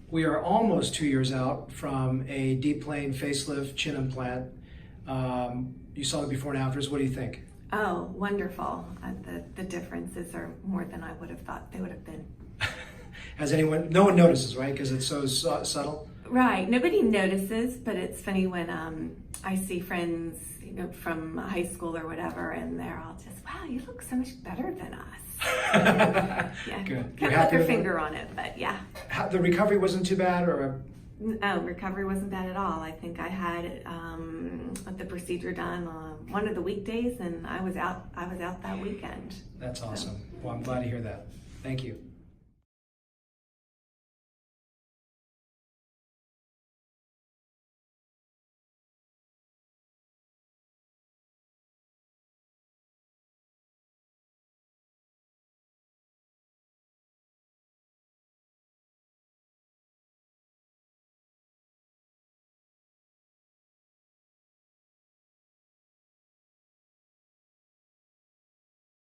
We are almost 2 years out from a deep plane facelift chin implant. You saw the before and afters. What do you think? Oh, wonderful. The differences are more than I would have thought they would have been. Has anyone, no one notices, right? Because it's so subtle. Right. Nobody notices, but it's funny when I see friends, from high school or whatever, and they're all just, wow, you look so much better than us. Yeah. Good. Can't put their finger on it, but yeah. The recovery wasn't too bad, or? No, recovery wasn't bad at all. I think I had the procedure done on one of the weekdays, and I was out that weekend. That's awesome. Well, I'm glad to hear that. Thank you.